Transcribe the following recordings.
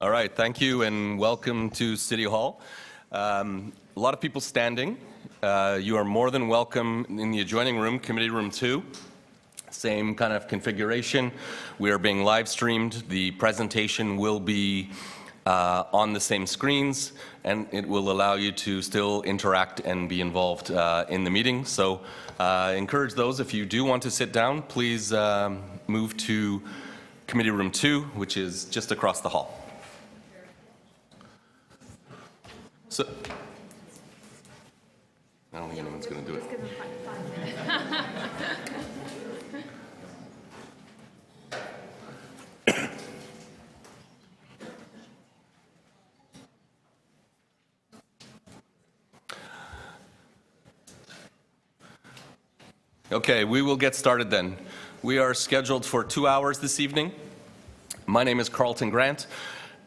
All right, thank you and welcome to City Hall. A lot of people standing. You are more than welcome in the adjoining room, Committee Room 2. Same kind of configuration. We are being live streamed. The presentation will be on the same screens, and it will allow you to still interact and be involved in the meeting. So I encourage those, if you do want to sit down, please move to Committee Room 2, which is just across the hall. So, I don't think anyone's going to do it. Okay, we will get started then. We are scheduled for 2 hours this evening. My name is Carlton Grant,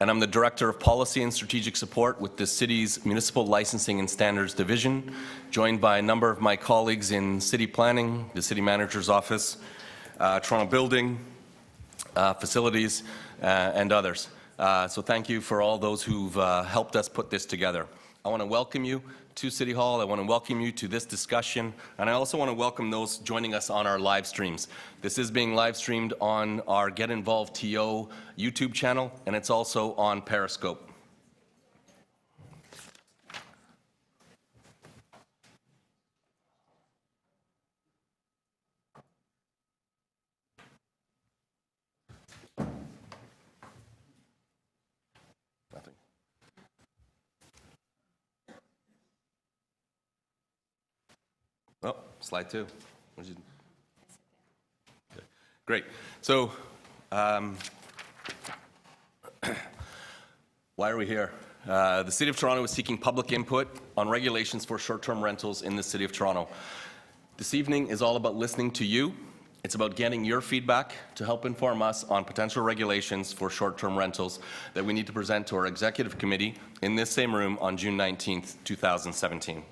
and I'm the Director of Policy and Strategic Support with the City's Municipal Licensing and Standards Division, joined by a number of my colleagues in City Planning, the City Manager's Office, Toronto Building, Facilities, and others. So thank you for all those who've helped us put this together. I want to welcome you to City Hall. I want to welcome you to this discussion, and I also want to welcome those joining us on our live streams. This is being live streamed on our Get Involved TO YouTube channel, and it's also on Periscope. Oh, slide 2. Okay. Great. So, why are we here? The City of Toronto is seeking public input on regulations for short-term rentals in the City of Toronto. This evening is all about listening to you. It's about getting your feedback to help inform us on potential regulations for short-term rentals that we need to present to our Executive Committee in this same room on June 19th, 2017.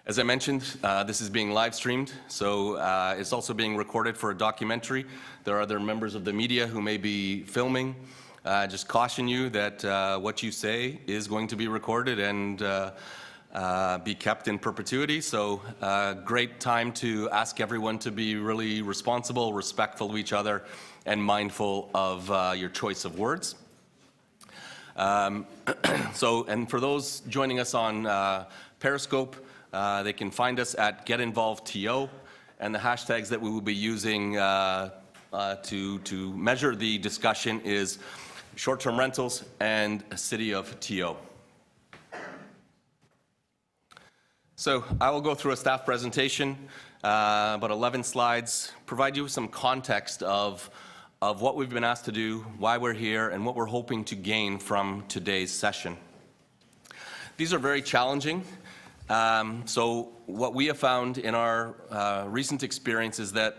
As I mentioned, this is being live streamed, so it's also being recorded for a documentary. There are other members of the media who may be filming. Just caution you that what you say is going to be recorded and be kept in perpetuity. So great time to ask everyone to be really responsible, respectful of each other, and mindful of your choice of words. And for those joining us on Periscope, they can find us at Get Involved TO, and the hashtags that we will be using to measure the discussion is short-term rentals and City of TO. So I will go through a staff presentation, about 11 slides, provide you with some context of what we've been asked to do, why we're here, and what we're hoping to gain from today's session. These are very challenging. So what we have found in our recent experience is that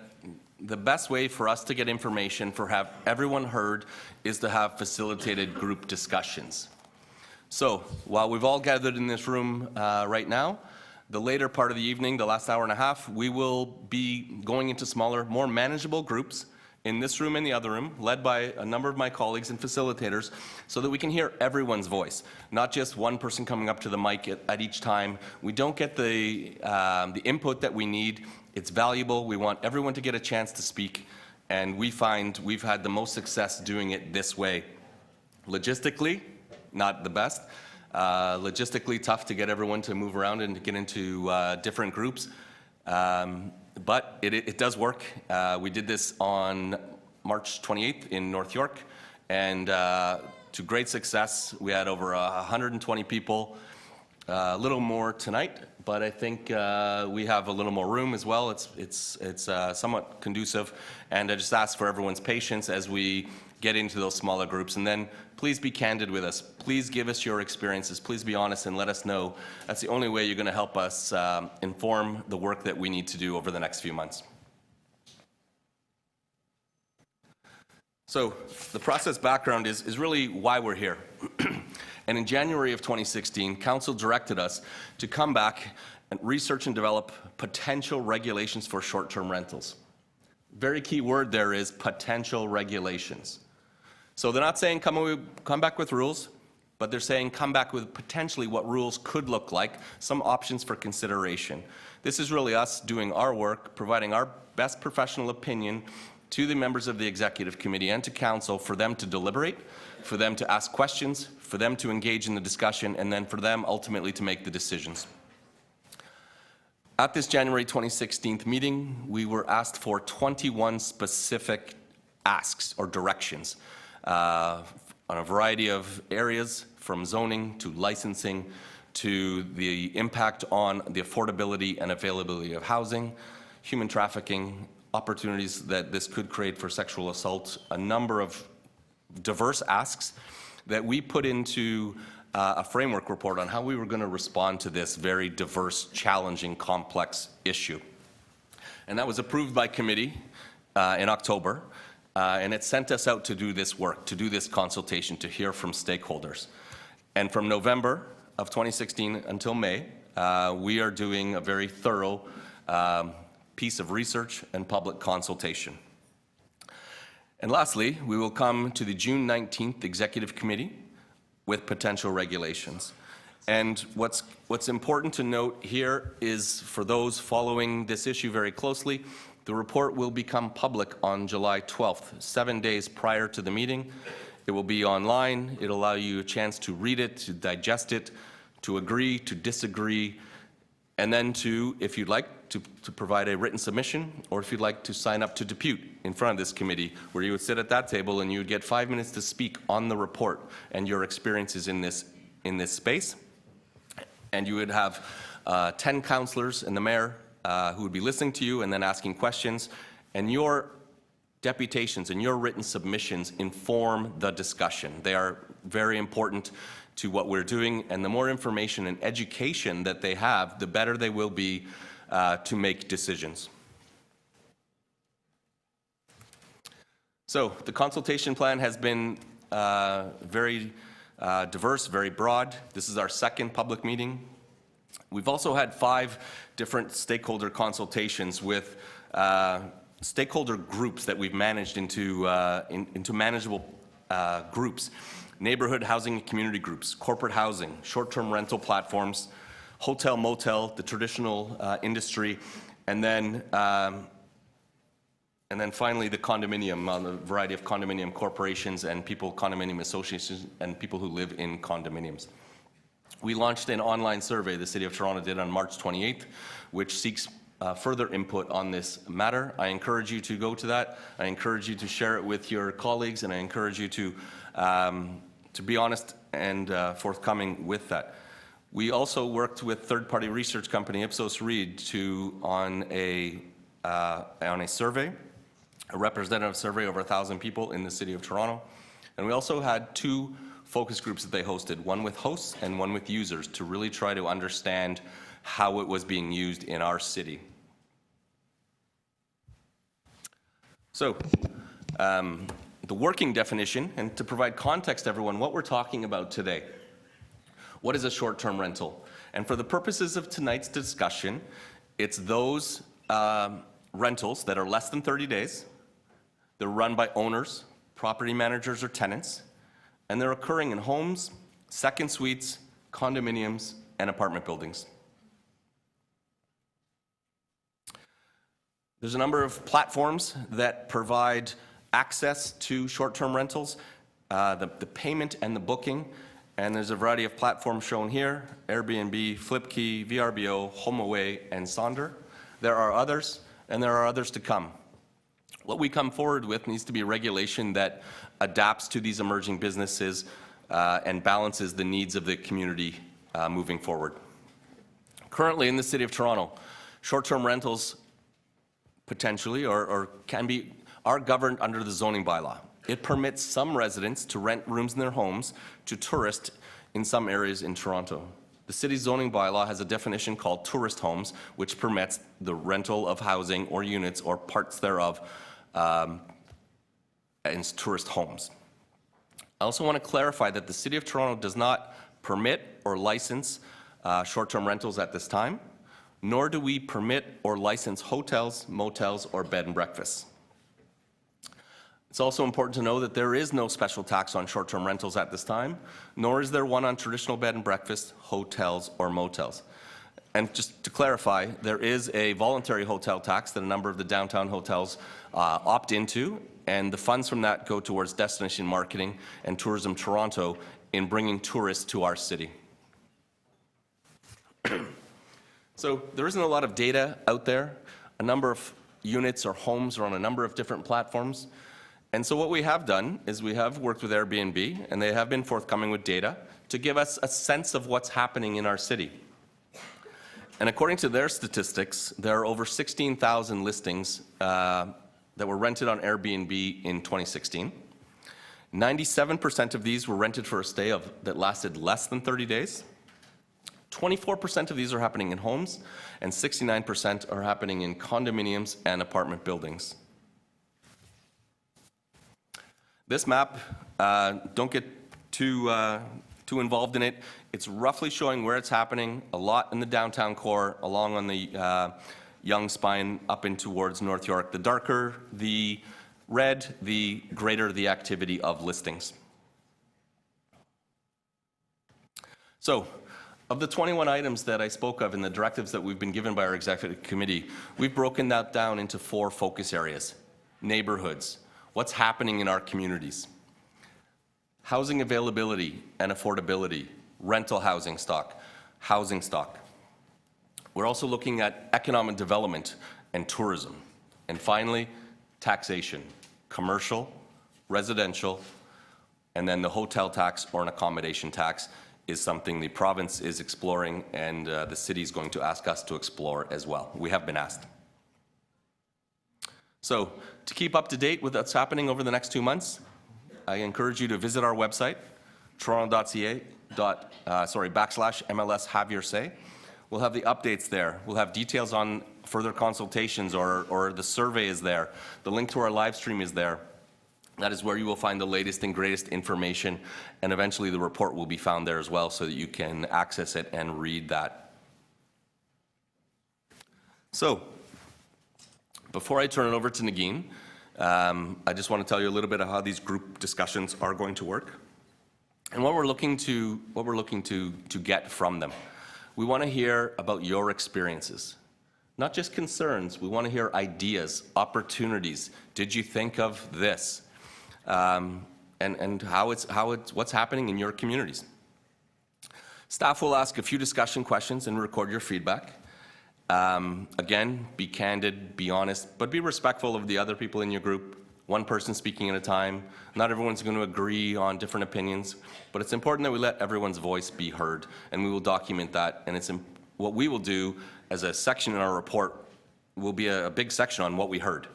the best way for us to get information, for have everyone heard, is to have facilitated group discussions. So while we've all gathered in this room right now, the later part of the evening, the last hour and a half, we will be going into smaller, more manageable groups in this room and the other room, led by a number of my colleagues and facilitators, so that we can hear everyone's voice, not just one person coming up to the mic at each time. We don't get the input that we need. It's valuable. We want everyone to get a chance to speak, and we find we've had the most success doing it this way. Logistically, not the best. Logistically tough to get everyone to move around and to get into different groups. But it does work. We did this on March 28th in North York, and to great success. We had over 120 people, a little more tonight, but I think we have a little more room as well. It's somewhat conducive, and I just ask for everyone's patience as we get into those smaller groups. And then please be candid with us. Please give us your experiences. Please be honest and let us know. That's the only way you're going to help us inform the work that we need to do over the next few months. So the process background is really why we're here. And in January of 2016, Council directed us to come back and research and develop potential regulations for short-term rentals. very key word there is potential regulations. So they're not saying come back with rules, but they're saying come back with potentially what rules could look like, some options for consideration. This is really us doing our work, providing our best professional opinion to the members of the Executive Committee and to Council for them to deliberate, for them to ask questions, for them to engage in the discussion, and then for them ultimately to make the decisions. At this January 2016 meeting, we were asked for 21 specific asks or directions on a variety of areas, from zoning to licensing to the impact on the affordability and availability of housing, human trafficking, opportunities that this could create for sexual assault, a number of diverse asks that we put into a framework report on how we were going to respond to this very diverse, challenging, complex issue. And that was approved by committee in October, and it sent us out to do this work, to do this consultation, to hear from stakeholders. And from November of 2016 until May, we are doing a very thorough piece of research and public consultation. And lastly, we will come to the June 19th Executive Committee with potential regulations. And what's important to note here is, for those following this issue very closely, the report will become public on July 12th, 7 days prior to the meeting. It will be online. It'll allow you a chance to read it, to digest it, to agree, to disagree, and then to, if you'd like, to provide a written submission, or if you'd like to sign up to depute in front of this committee, where you would sit at that table and you would get 5 minutes to speak on the report and your experiences in this space. And you would have 10 councillors and the mayor who would be listening to you and then asking questions, and your deputations and your written submissions inform the discussion. They are very important to what we're doing, and the more information and education that they have, the better they will be to make decisions. So the consultation plan has been very diverse, very broad. This is our second public meeting. We've also had 5 different stakeholder consultations with stakeholder groups that we've managed into manageable groups. Neighborhood housing and community groups, corporate housing, short-term rental platforms, hotel, motel, the traditional industry, and then finally the condominium, a variety of condominium corporations and condominium associations, and people who live in condominiums. We launched an online survey the City of Toronto did on March 28th, which seeks further input on this matter. I encourage you to go to that. I encourage you to share it with your colleagues, and I encourage you to be honest and forthcoming with that. We also worked with third-party research company Ipsos Reid on a survey, a representative survey over 1,000 people in the City of Toronto. And we also had 2 focus groups that they hosted, one with hosts and one with users, to really try to understand how it was being used in our city. So, the working definition, and to provide context to everyone, what we're talking about today. What is a short-term rental? And for the purposes of tonight's discussion, it's those rentals that are less than 30 days, they're run by owners, property managers, or tenants, and they're occurring in homes, second suites, condominiums, and apartment buildings. There's a number of platforms that provide access to short-term rentals, the payment and the booking, and there's a variety of platforms shown here: Airbnb, Flipkey, VRBO, HomeAway, and Sonder. There are others, and there are others to come. What we come forward with needs to be a regulation that adapts to these emerging businesses and balances the needs of the community moving forward. Currently in the City of Toronto, short-term rentals potentially are governed under the zoning bylaw. It permits some residents to rent rooms in their homes to tourists in some areas in Toronto. The city's zoning bylaw has a definition called tourist homes, which permits the rental of housing or units or parts thereof in tourist homes. I also want to clarify that the City of Toronto does not permit or license short-term rentals at this time, nor do we permit or license hotels, motels, or bed and breakfasts. It's also important to know that there is no special tax on short-term rentals at this time, nor is there one on traditional bed and breakfast, hotels, or motels. And just to clarify, there is a voluntary hotel tax that a number of the downtown hotels opt into, and the funds from that go towards destination marketing and Tourism Toronto in bringing tourists to our city. So there isn't a lot of data out there. A number of units or homes are on a number of different platforms. And so what we have done is we have worked with Airbnb, and they have been forthcoming with data to give us a sense of what's happening in our city. And according to their statistics, there are over 16,000 listings that were rented on Airbnb in 2016. 97% of these were rented for a stay that lasted less than 30 days. 24% of these are happening in homes, and 69% are happening in condominiums and apartment buildings. This map, don't get too involved in it. It's roughly showing where it's happening, a lot in the downtown core, along on the Yonge Spine up in towards North York. The darker the red, the greater the activity of listings. So, of the 21 items that I spoke of in the directives that we've been given by our executive committee, we've broken that down into 4 focus areas. Neighborhoods, what's happening in our communities, housing availability and affordability, rental housing stock, housing stock. We're also looking at economic development and tourism. And finally, taxation, commercial, residential, and then the hotel tax or an accommodation tax is something the province is exploring, and the city is going to ask us to explore as well. We have been asked. So to keep up to date with what's happening over the next 2 months, I encourage you to visit our website, toronto.ca/MLS Have Your Say. We'll have the updates there. We'll have details on further consultations, or the survey is there. The link to our live stream is there. That is where you will find the latest and greatest information, and eventually the report will be found there as well so that you can access it and read that. So, before I turn it over to Negin, I just want to tell you a little bit of how these group discussions are going to work and what we're looking to get from them. We want to hear about your experiences, not just concerns. We want to hear ideas, opportunities. Did you think of this? And what's happening in your communities. Staff will ask a few discussion questions and record your feedback. Again, be candid, be honest, but be respectful of the other people in your group. One person speaking at a time. Not everyone's going to agree on different opinions, but it's important that we let everyone's voice be heard, and we will document that. And what we will do as a section in our report will be a big section on what we heard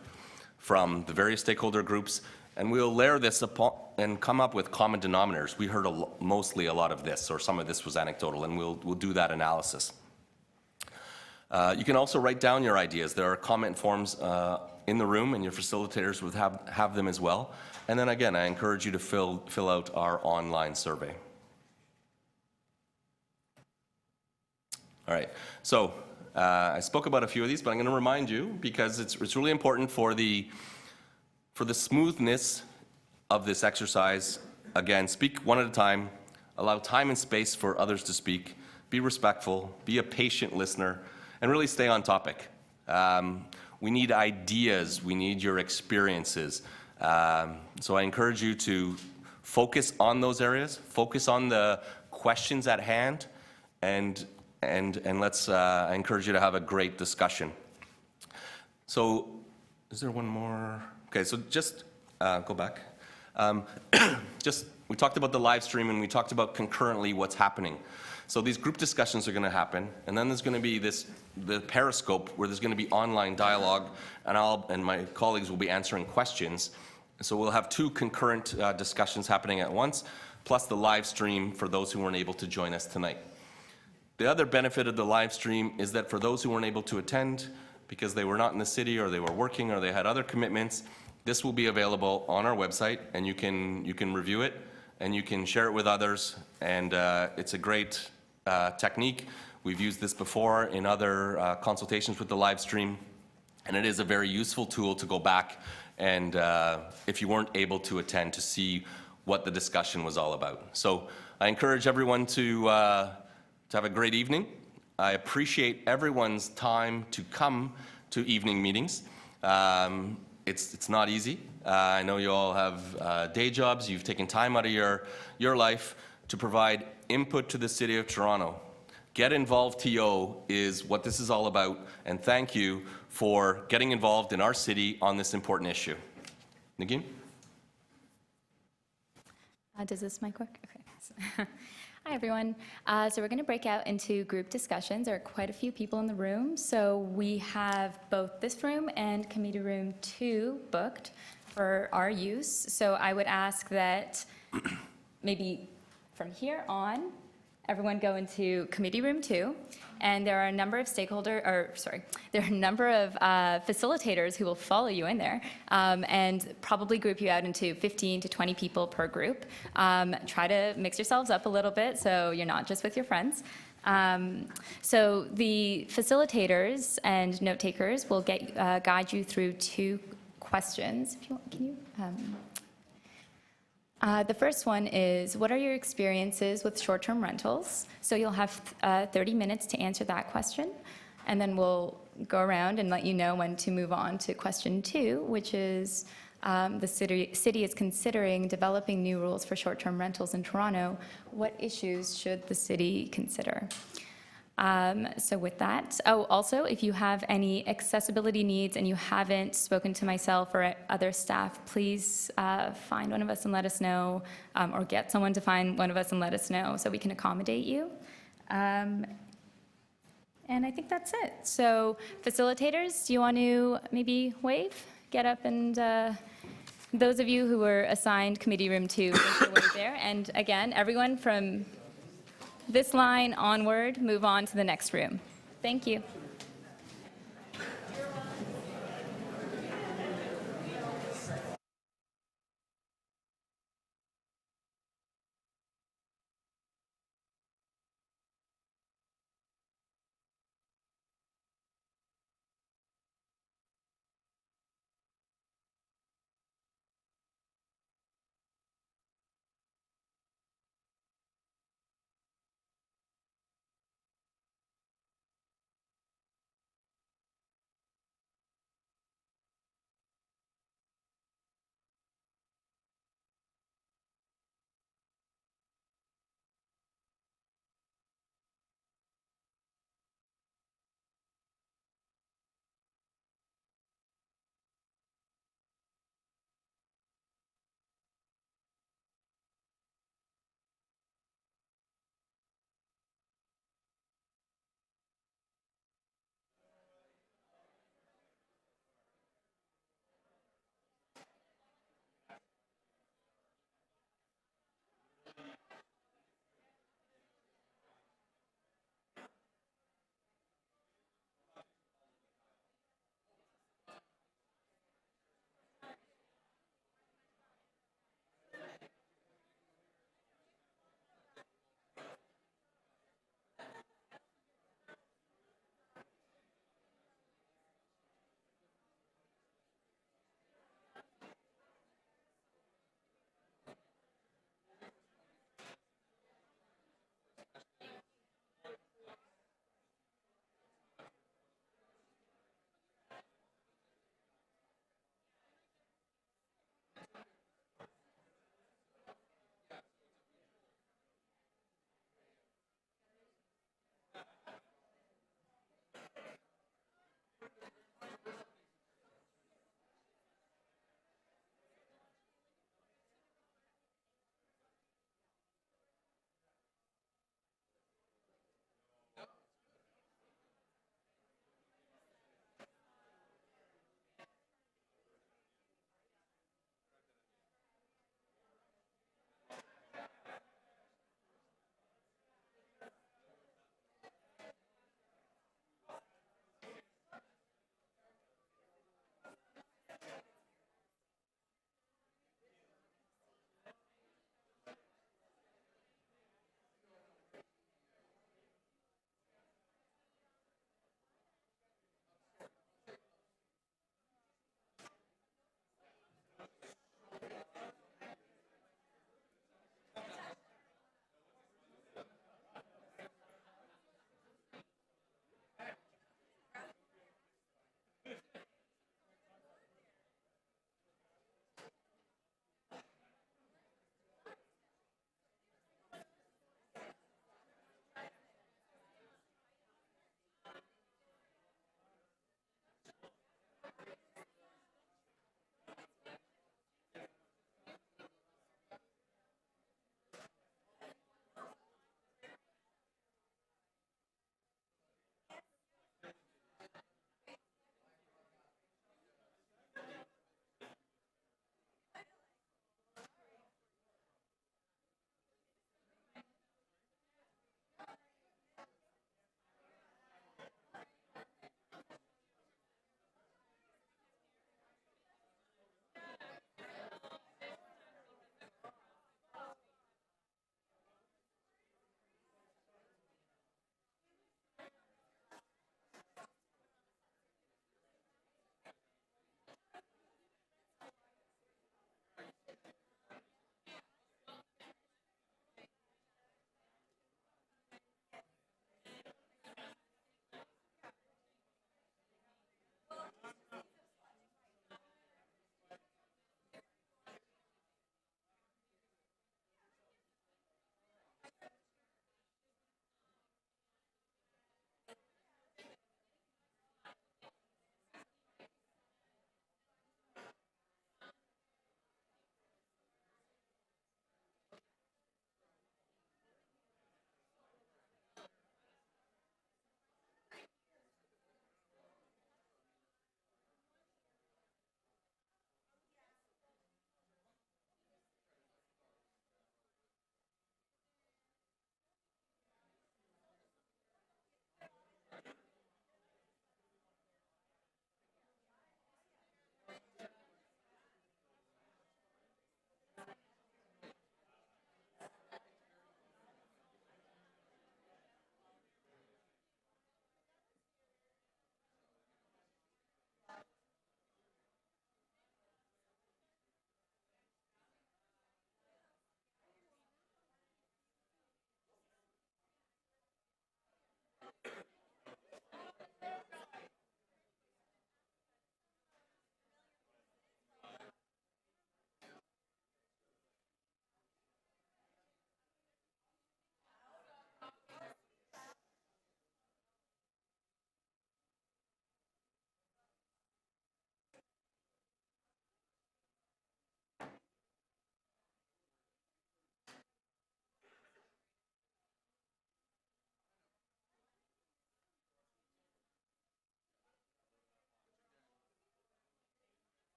from the various stakeholder groups. And we'll layer this upon and come up with common denominators. We heard mostly a lot of this, or some of this was anecdotal, and we'll do that analysis. You can also write down your ideas. There are comment forms in the room, and your facilitators would have them as well. And then again, I encourage you to fill out our online survey. All right, so I spoke about a few of these, but I'm going to remind you, because it's really important for the smoothness of this exercise. Again, speak one at a time, allow time and space for others to speak, be respectful, be a patient listener, and really stay on topic. We need ideas, we need your experiences. So I encourage you to focus on those areas, focus on the questions at hand, and I encourage you to have a great discussion. So, is there one more? Okay, so just go back. We talked about the live stream, and we talked about concurrently what's happening. So these group discussions are going to happen, and then there's going to be the Periscope, where there's going to be online dialogue, and my colleagues will be answering questions. So we'll have 2 concurrent discussions happening at once, plus the live stream for those who weren't able to join us tonight. The other benefit of the live stream is that for those who weren't able to attend, because they were not in the city, or they were working, or they had other commitments, this will be available on our website, and you can review it, and you can share it with others, and it's a great technique. We've used this before in other consultations with the live stream, And it is a very useful tool to go back and, if you weren't able to attend, to see what the discussion was all about. So I encourage everyone to have a great evening. I appreciate everyone's time to come to evening meetings. It's not easy. I know you all have day jobs. You've taken time out of your life to provide input to the City of Toronto. Get Involved TO is what this is all about, and thank you for getting involved in our city on this important issue. Nagin? Does this mic work? Okay. Hi, everyone. So we're going to break out into group discussions. There are quite a few people in the room, so we have both this room and committee room 2 booked for our use. So I would ask that maybe from here on, everyone go into committee room 2, and there are a number of there are a number of facilitators who will follow you in there, and probably group you out into 15 to 20 people per group. Try to mix yourselves up a little bit so you're not just with your friends. So the facilitators and note takers will guide you through 2 questions. If you want, can you? The first one is, what are your experiences with short-term rentals? So you'll have 30 minutes to answer that question, and then we'll go around and let you know when to move on to question 2, which is the city is considering developing new rules for short-term rentals in Toronto. What issues should the city consider? So with that, also, if you have any accessibility needs and you haven't spoken to myself or other staff, please find one of us and let us know, or get someone to find one of us and let us know so we can accommodate you. And I think that's it. So facilitators, do you want to maybe wave? Get up, and those of you who were assigned committee room 2, make your way there. And again, everyone from this line onward, move on to the next room. Thank you.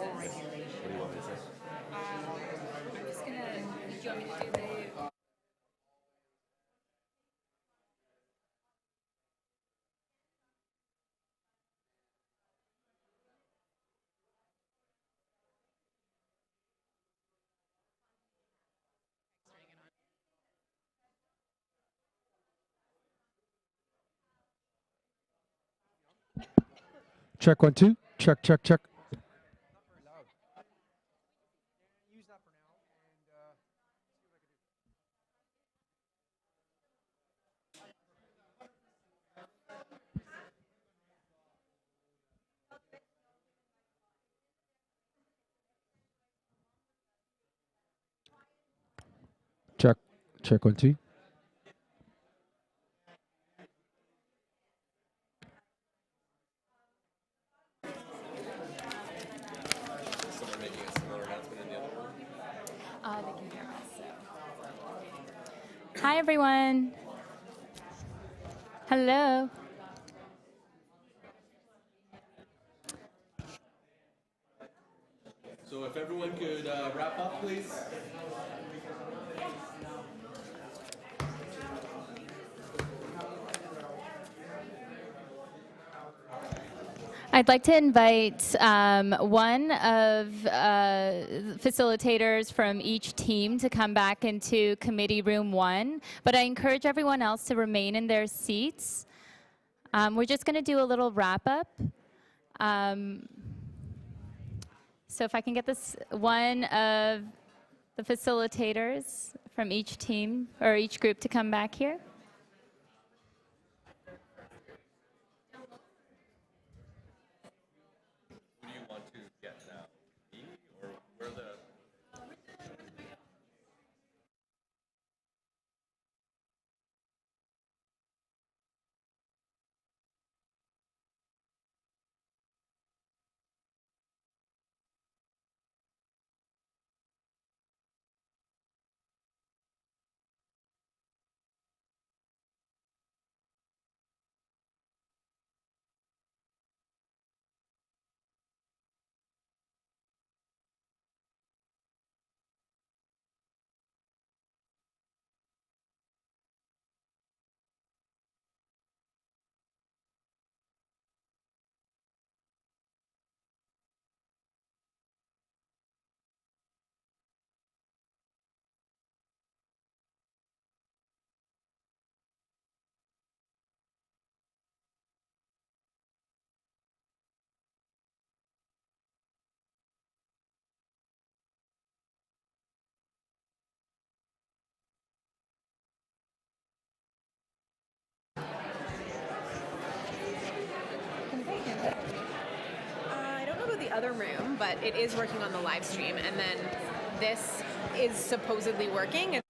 I'm just gonna, do you want me to do the? Check 1 2. Check, check, check. Check, check 1 2. They can hear us. Hi, everyone. Hello. So if everyone could wrap up, please. I'd like to invite one of facilitators from each team to come back into committee room 1, but I encourage everyone else to remain in their seats. We're just going to do a little wrap up. So if I can get this one of the facilitators from each team or each group to come back here. Who do you want to get now? Me or where the? I don't know about the other room, but it is working on the live stream, and then this is supposedly working.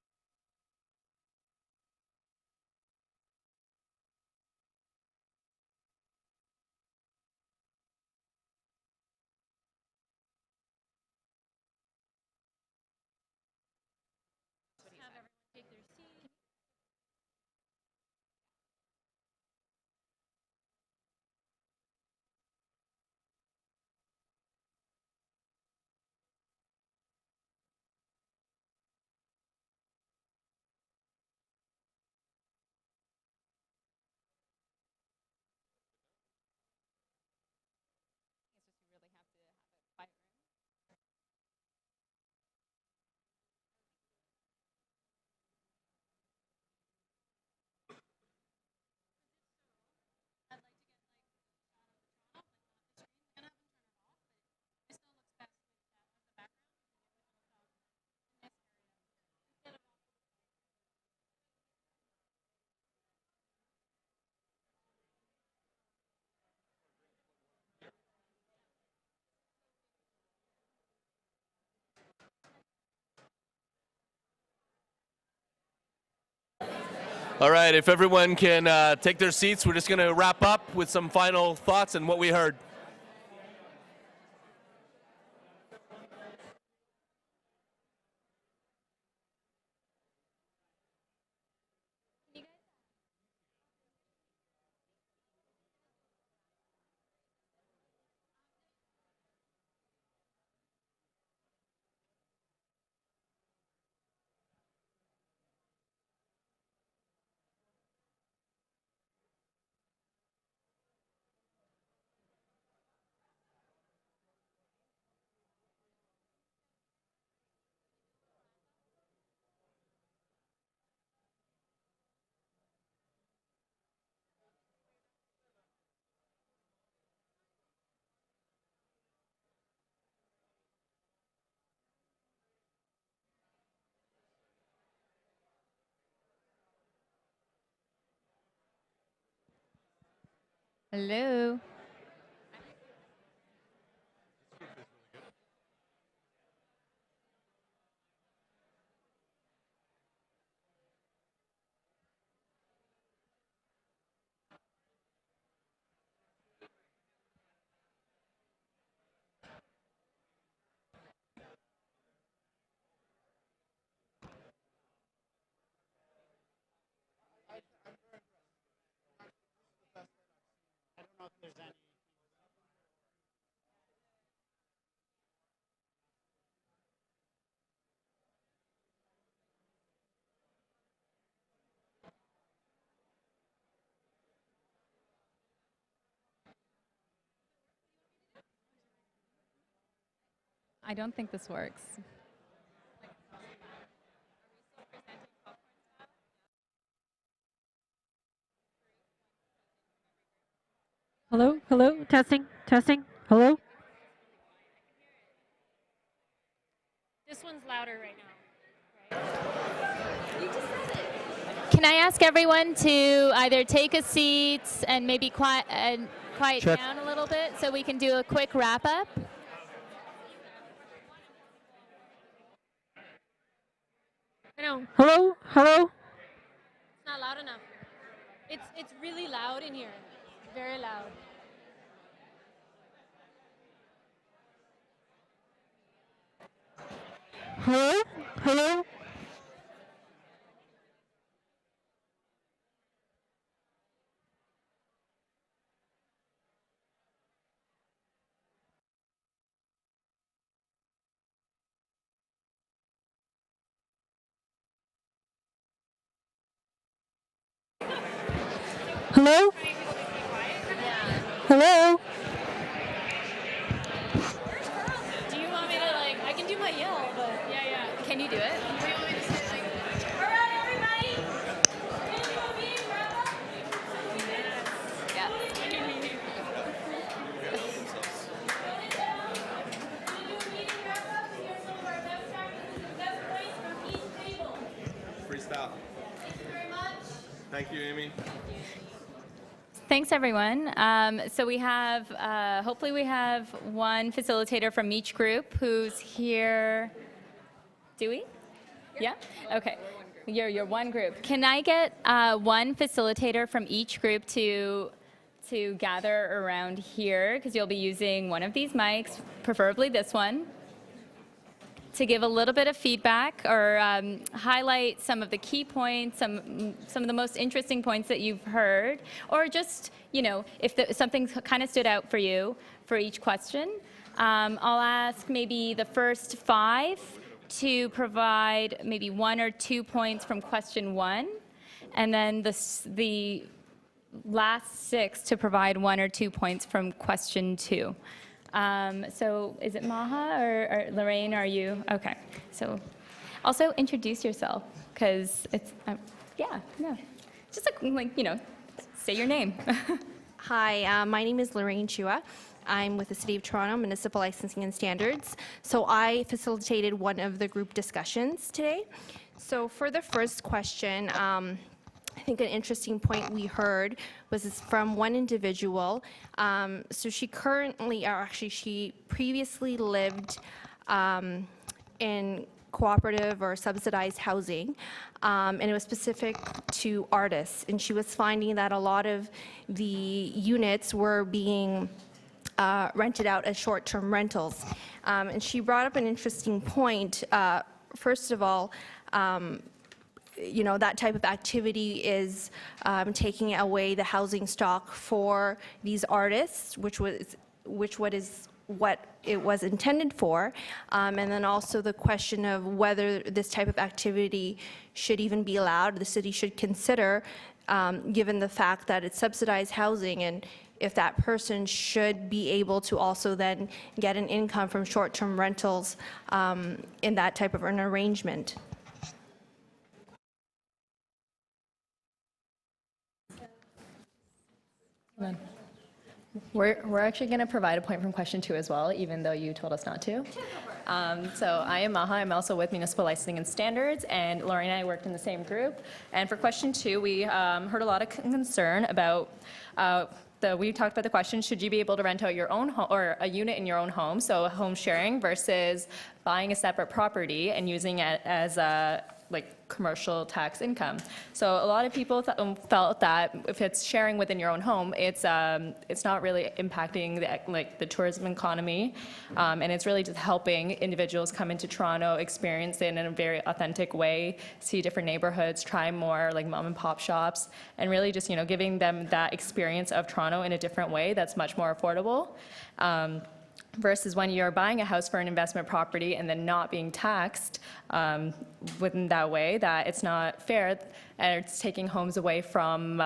All right, if everyone can take their seats, we're just going to wrap up with some final thoughts and what we heard. Hello. I don't think this works. Hello, hello, testing, testing, hello. This one's louder right now. Can I ask everyone to either take a seat and maybe quiet Check. down a little bit so we can do a quick wrap up? I know. Hello, hello. It's not loud enough. It's really loud in here. Very loud. Hello, hello. Hello? Hello? Do you want me to I can do my yell, but yeah. Can you do it? Yeah. Freestyle. Thank you, Amy. Thanks, everyone. So we have, hopefully we have one facilitator from each group who's here. Do we? Yeah? Okay. You're one group. Can I get one facilitator from each group to gather around here, because you'll be using one of these mics, preferably this one, to give a little bit of feedback or highlight some of the key points, some of the most interesting points that you've heard, or just, if something kind of stood out for you for each question. I'll ask maybe the first 5 to provide maybe 1 or 2 points from question 1, and then the last 6 to provide 1 or 2 points from question 2. So is it Maha or Lorraine? Are you? Okay. So also introduce yourself, because it's, just say your name. Hi, my name is Lorraine Chua. I'm with the City of Toronto Municipal Licensing and Standards. So I facilitated one of the group discussions today. So for the first question, I think an interesting point we heard was from one individual. So she previously lived in cooperative or subsidized housing, and it was specific to artists. And she was finding that a lot of the units were being rented out as short-term rentals. And she brought up an interesting point. First of all, that type of activity is taking away the housing stock for these artists, which is what it was intended for. And then also the question of whether this type of activity should even be allowed, the city should consider, given the fact that it's subsidized housing, and if that person should be able to also then get an income from short-term rentals in that type of an arrangement. We're actually going to provide a point from question 2 as well, even though you told us not to. So I am Maha. I'm also with Municipal Licensing and Standards, and Laurie and I worked in the same group. And for question 2, we heard a lot of concern about the we talked about the question, should you be able to rent out your own home or a unit in your own home, so home sharing versus buying a separate property and using it as a commercial tax income. So a lot of people felt that if it's sharing within your own home, it's not really impacting the tourism economy, and it's really just helping individuals come into Toronto, experience it in a very authentic way, see different neighborhoods, try more mom and pop shops, and really just giving them that experience of Toronto in a different way that's much more affordable. Versus when you're buying a house for an investment property and then not being taxed within that way, that it's not fair, and it's taking homes away from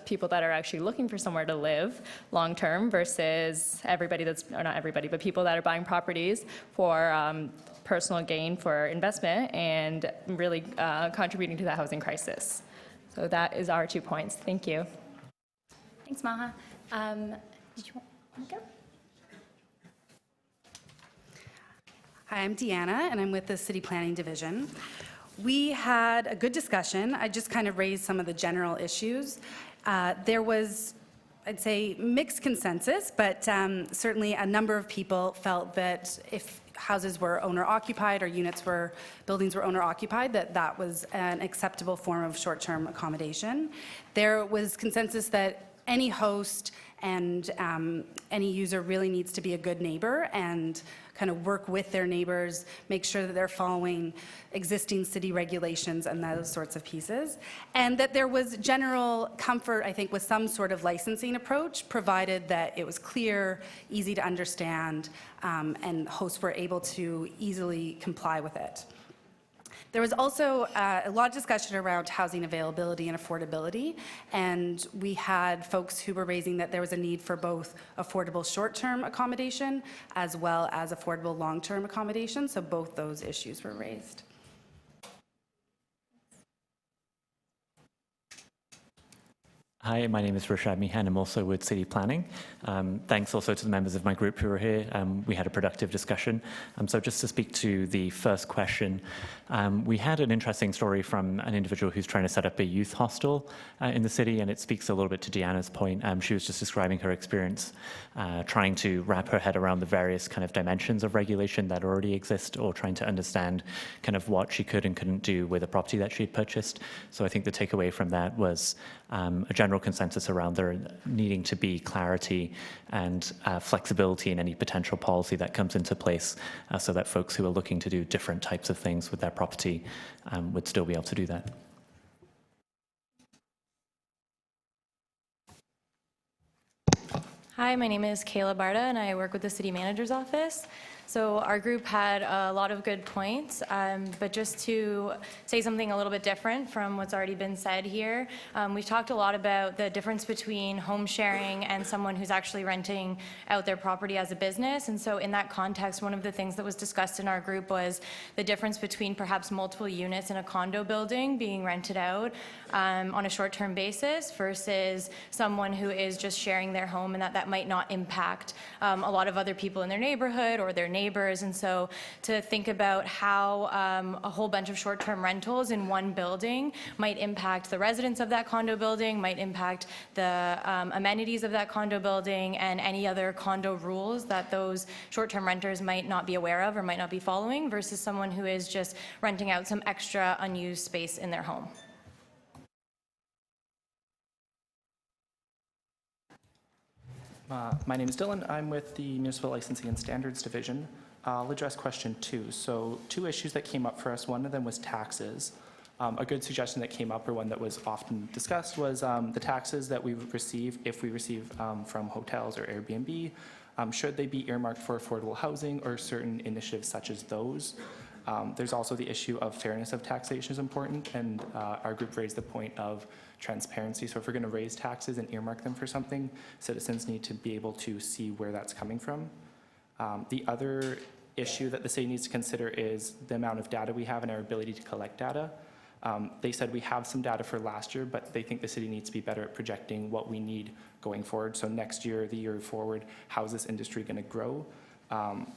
people that are actually looking for somewhere to live long term versus everybody or not everybody, but people that are buying properties for personal gain for investment and really contributing to the housing crisis. So that is our 2 points. Thank you. Thanks, Maha. Did you want to go? Hi, I'm Deanna, and I'm with the City Planning Division. We had a good discussion. I just kind of raised some of the general issues. There was, I'd say, mixed consensus, but certainly a number of people felt that if houses were owner-occupied or buildings were owner-occupied, that was an acceptable form of short-term accommodation. There was consensus that any host and any user really needs to be a good neighbor and kind of work with their neighbors, make sure that they're following existing city regulations and those sorts of pieces. And that there was general comfort, I think, with some sort of licensing approach, provided that it was clear, easy to understand, and hosts were able to easily comply with it. There was also a lot of discussion around housing availability and affordability, and we had folks who were raising that there was a need for both affordable short-term accommodation as well as affordable long-term accommodation, so both those issues were raised. Hi, my name is Rashad Meehan. I'm also with City Planning. Thanks also to the members of my group who are here. We had a productive discussion. So just to speak to the first question, we had an interesting story from an individual who's trying to set up a youth hostel in the city, and it speaks a little bit to Deanna's point. She was just describing her experience trying to wrap her head around the various kind of dimensions of regulation that already exist, or trying to understand kind of what she could and couldn't do with a property that she'd purchased. So I think the takeaway from that was a general consensus around there needing to be clarity and flexibility in any potential policy that comes into place, so that folks who are looking to do different types of things with their property would still be able to do that. Hi, my name is Kayla Barta, and I work with the City Manager's Office. So our group had a lot of good points, but just to say something a little bit different from what's already been said here, we've talked a lot about the difference between home sharing and someone who's actually renting out their property as a business. And so in that context, one of the things that was discussed in our group was the difference between perhaps multiple units in a condo building being rented out on a short-term basis versus someone who is just sharing their home, and that might not impact a lot of other people in their neighborhood or their neighbors. And so to think about how a whole bunch of short-term rentals in one building might impact the residents of that condo building, might impact the amenities of that condo building, and any other condo rules that those short-term renters might not be aware of or might not be following, versus someone who is just renting out some extra unused space in their home. My name is Dylan. I'm with the Municipal Licensing and Standards Division. I'll address question 2. So 2 issues that came up for us. One of them was taxes. A good suggestion that came up, or one that was often discussed, was the taxes that we receive, if we receive from hotels or Airbnb, should they be earmarked for affordable housing or certain initiatives such as those? There's also the issue of fairness of taxation is important, and our group raised the point of transparency. So if we're going to raise taxes and earmark them for something, citizens need to be able to see where that's coming from. The other issue that the city needs to consider is the amount of data we have and our ability to collect data. They said we have some data for last year, but they think the city needs to be better at projecting what we need going forward. So next year, the year forward, how is this industry going to grow?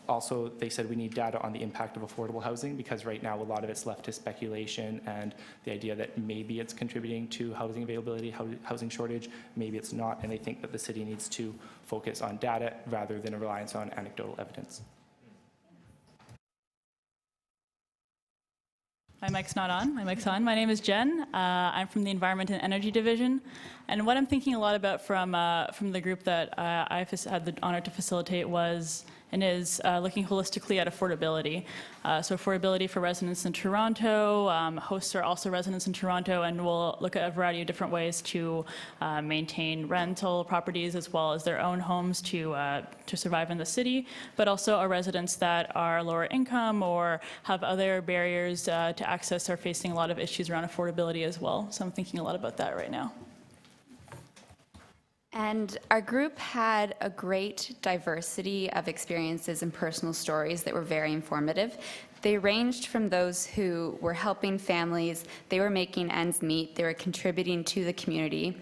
Also, they said we need data on the impact of affordable housing because right now a lot of it's left to speculation and the idea that maybe it's contributing to housing availability, housing shortage, maybe it's not, and they think that the city needs to focus on data rather than a reliance on anecdotal evidence. My mic's not on. My mic's on. My name is Jen. I'm from the Environment and Energy Division. And what I'm thinking a lot about from the group that I had the honor to facilitate was and is looking holistically at affordability. So affordability for residents in Toronto. Hosts are also residents in Toronto, and we'll look at a variety of different ways to maintain rental properties as well as their own homes to survive in the city, but also our residents that are lower income or have other barriers to access are facing a lot of issues around affordability as well. So I'm thinking a lot about that right now. And our group had a great diversity of experiences and personal stories that were very informative. They ranged from those who were helping families, they were making ends meet, they were contributing to the community,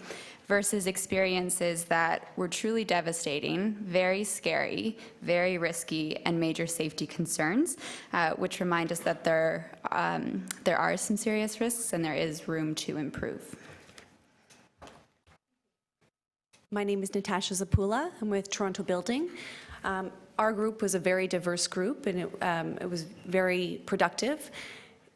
versus experiences that were truly devastating, very scary, very risky, and major safety concerns, which remind us that there are some serious risks and there is room to improve. My name is Natasha Zapula. I'm with Toronto Building. Our group was a very diverse group, and it was very productive.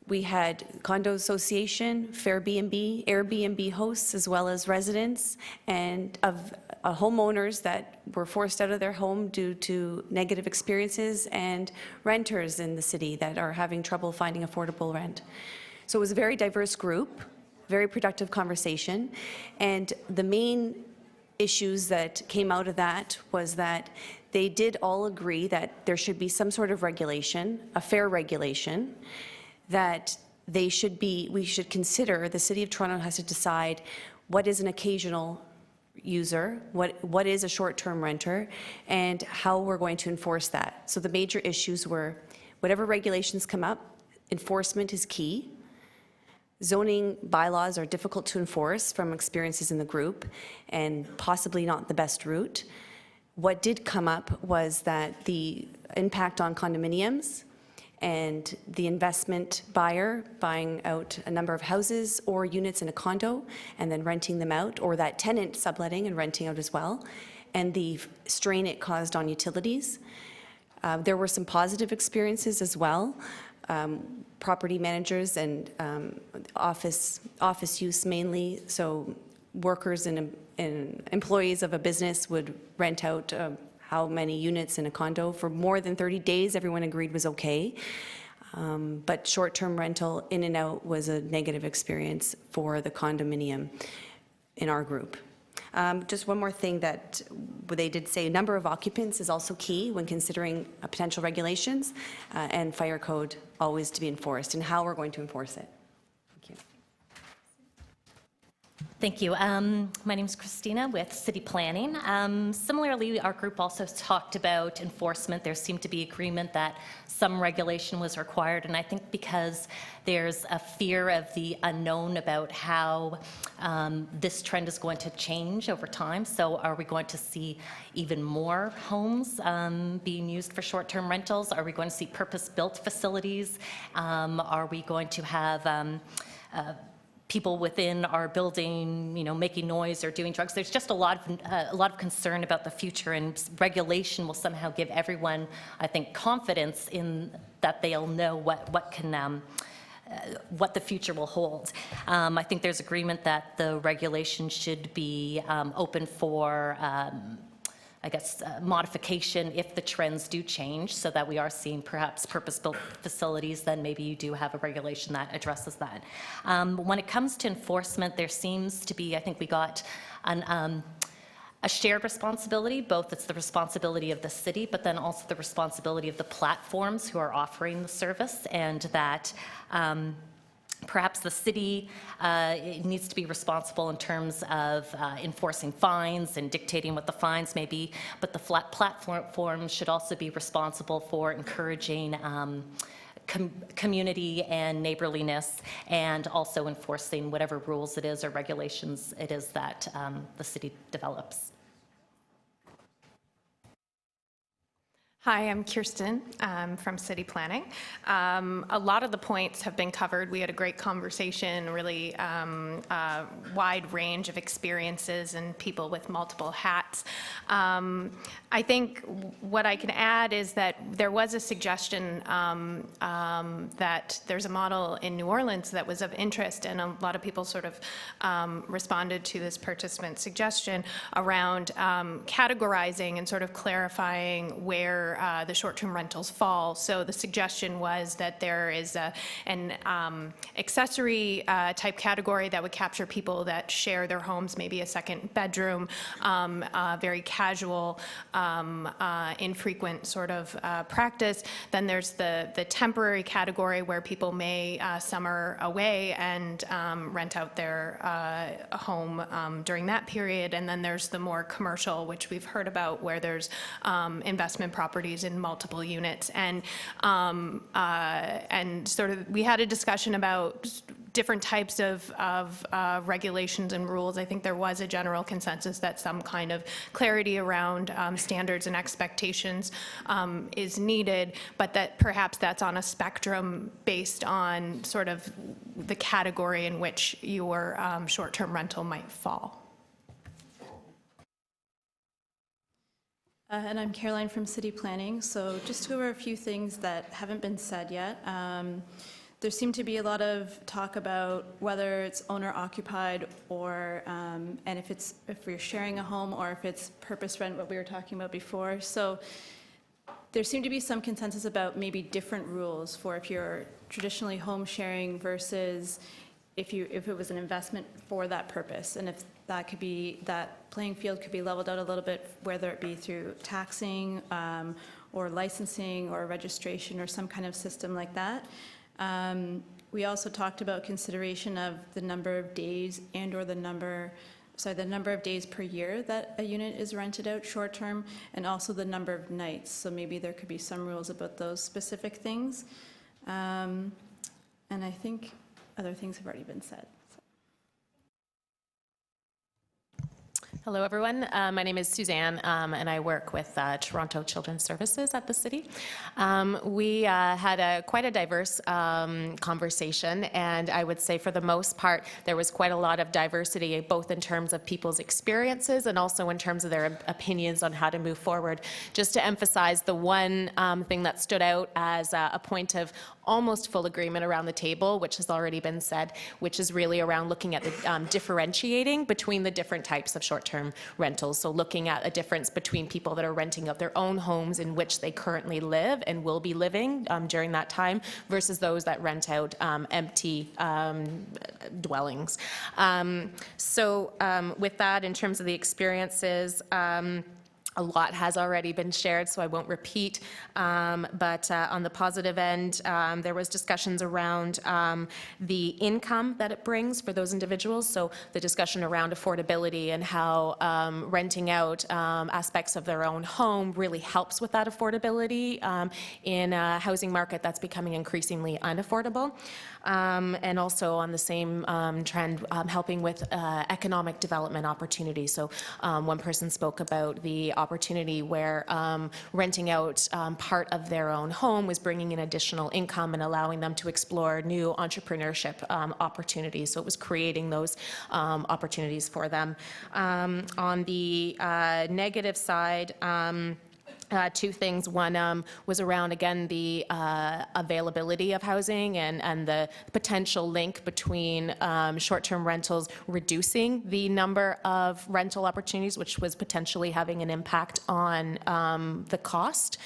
We had condo association, Airbnb hosts, as well as residents and of homeowners that were forced out of their home due to negative experiences, and renters in the city that are having trouble finding affordable rent. So it was a very diverse group, very productive conversation, and the main issues that came out of that was that they did all agree that there should be some sort of regulation, a fair regulation, that we should consider, the City of Toronto has to decide what is an occasional user, what is a short-term renter, and how we're going to enforce that. So the major issues were, whatever regulations come up, enforcement is key. Zoning bylaws are difficult to enforce from experiences in the group and possibly not the best route. What did come up was that the impact on condominiums and the investment buyer buying out a number of houses or units in a condo and then renting them out, or that tenant subletting and renting out as well, and the strain it caused on utilities. There were some positive experiences as well. Property managers and office use mainly, so workers and employees of a business would rent out how many units in a condo for more than 30 days, everyone agreed was okay. But short-term rental in and out was a negative experience for the condominium in our group. Just one more thing that they did say, number of occupants is also key when considering potential regulations, and fire code always to be enforced, and how we're going to enforce it. Thank you. Thank you. My name is Christina with City Planning. Similarly, our group also talked about enforcement. There seemed to be agreement that some regulation was required, and I think because there's a fear of the unknown about how this trend is going to change over time. So are we going to see even more homes being used for short-term rentals? Are we going to see purpose-built facilities? Are we going to have people within our building, making noise or doing drugs? There's just a lot of concern about the future, and regulation will somehow give everyone, I think, confidence in that they'll know what the future will hold. I think there's agreement that the regulation should be open for modification if the trends do change, so that we are seeing perhaps purpose-built facilities, then maybe you do have a regulation that addresses that. When it comes to enforcement, there seems to be, I think we got a shared responsibility, both it's the responsibility of the city, but then also the responsibility of the platforms who are offering the service, and that perhaps the city needs to be responsible in terms of enforcing fines and dictating what the fines may be, but the platform should also be responsible for encouraging community and neighborliness, and also enforcing whatever rules it is or regulations it is that the city develops. Hi, I'm Kirsten from City Planning. A lot of the points have been covered. We had a great conversation, really wide range of experiences and people with multiple hats. I think what I can add is that there was a suggestion that there's a model in New Orleans that was of interest, and a lot of people sort of responded to this participant suggestion around categorizing and sort of clarifying where the short-term rentals fall. So the suggestion was that there is an accessory type category that would capture people that share their homes, maybe a second bedroom, very casual, infrequent sort of practice. Then there's the temporary category where people may summer away and rent out their home during that period. And then there's the more commercial, which we've heard about, where there's investment properties in multiple units. And sort of we had a discussion about different types of regulations and rules. I think there was a general consensus that some kind of clarity around standards and expectations is needed, but that perhaps that's on a spectrum based on sort of the category in which your short-term rental might fall. And I'm Caroline from City Planning. So just to go over a few things that haven't been said yet. There seemed to be a lot of talk about whether it's owner occupied or, and if we're sharing a home or if it's purpose rent, what we were talking about before. So there seemed to be some consensus about maybe different rules for if you're traditionally home sharing versus if it was an investment for that purpose, and if that could be, that playing field could be leveled out a little bit, whether it be through taxing or licensing or registration or some kind of system like that. We also talked about consideration of the number of days and or the number of days per year that a unit is rented out short term, and also the number of nights. So maybe there could be some rules about those specific things. And I think other things have already been said. Hello, everyone. My name is Suzanne, and I work with Toronto Children's Services at the city. We had quite a diverse conversation, and I would say for the most part, there was quite a lot of diversity, both in terms of people's experiences and also in terms of their opinions on how to move forward. Just to emphasize the one thing that stood out as a point of almost full agreement around the table, which has already been said, which is really around looking at the differentiating between the different types of short-term rentals. So looking at a difference between people that are renting out their own homes in which they currently live and will be living during that time versus those that rent out empty dwellings. With that, in terms of the experiences, a lot has already been shared, so I won't repeat. But on the positive end, there was discussions around the income that it brings for those individuals. So the discussion around affordability and how renting out aspects of their own home really helps with that affordability in a housing market that's becoming increasingly unaffordable. And also on the same trend, helping with economic development opportunities. So one person spoke about the opportunity where renting out part of their own home was bringing in additional income and allowing them to explore new entrepreneurship opportunities. So it was creating those opportunities for them. On the negative side, two things. One was around, again, the availability of housing and the potential link between short-term rentals reducing the number of rental opportunities, which was potentially having an impact on the cost.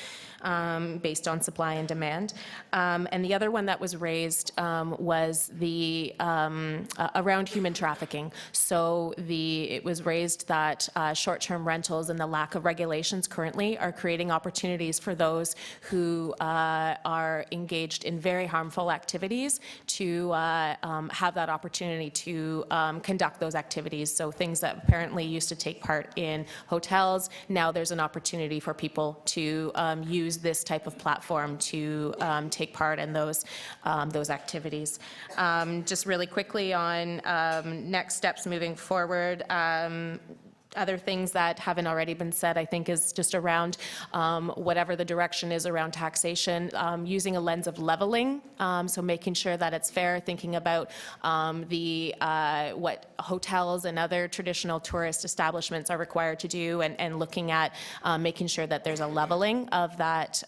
Based on supply and demand. And the other one that was raised was the around human trafficking. So it was raised that short-term rentals and the lack of regulations currently are creating opportunities for those who are engaged in very harmful activities to have that opportunity to conduct those activities. So things that apparently used to take part in hotels, now there's an opportunity for people to use this type of platform to take part in those activities. Just really quickly on next steps moving forward. other things that haven't already been said, I think, is just around whatever the direction is around taxation, using a lens of leveling, so making sure that it's fair, thinking about what hotels and other traditional tourist establishments are required to do, and looking at making sure that there's a leveling of that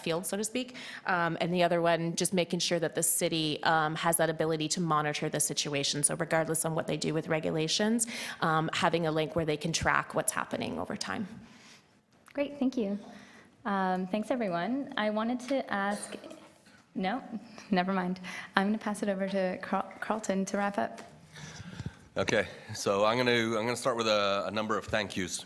field, so to speak. And the other one, just making sure that the city has that ability to monitor the situation. So regardless on what they do with regulations, having a link where they can track what's happening over time. Great, thank you. Thanks, everyone. I wanted to ask, no, never mind. I'm going to pass it over to Carlton to wrap up. Okay, so I'm going to start with a number of thank yous.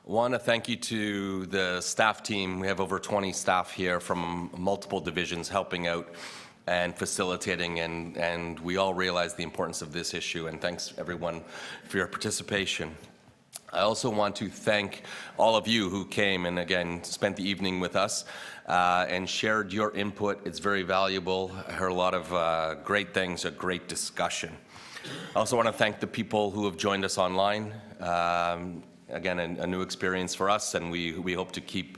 Want to thank you to the staff team. We have over 20 staff here from multiple divisions helping out and facilitating, and we all realize the importance of this issue, and thanks everyone for your participation. I also want to thank all of you who came and again spent the evening with us and shared your input. It's very valuable. I heard a lot of great things, a great discussion. I also want to thank the people who have joined us online. Again, a new experience for us, and we hope to keep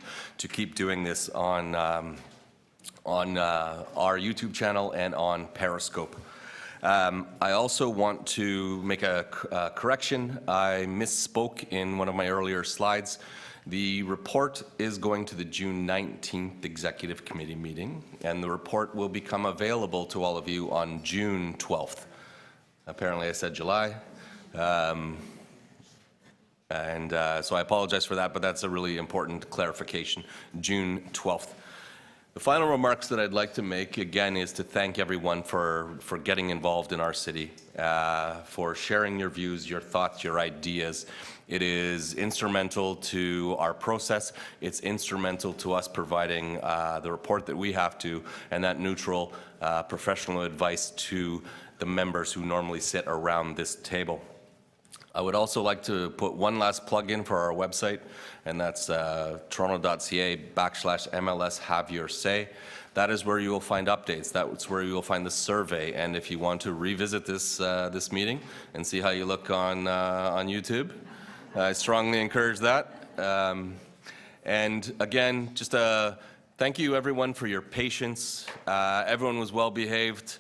doing this on our YouTube channel and on Periscope. I also want to make a correction. I misspoke in one of my earlier slides. The report is going to the June 19th Executive Committee meeting, and the report will become available to all of you on June 12th. Apparently I said July. So I apologize for that, but that's a really important clarification, June 12th. The final remarks that I'd like to make, again, is to thank everyone for getting involved in our city, for sharing your views, your thoughts, your ideas. It is instrumental to our process. It's instrumental to us providing the report that we have to, and that neutral professional advice to the members who normally sit around this table. I would also like to put one last plug in for our website, and that's toronto.ca/MLS Have Your Say. That is where you will find updates. That's where you will find the survey. And if you want to revisit this meeting and see how you look on YouTube, I strongly encourage that. And again, just thank you everyone for your patience. Everyone was well behaved.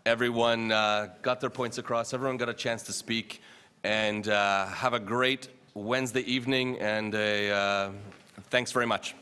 Everyone got their points across. Everyone got a chance to speak. And have a great Wednesday evening, and thanks very much.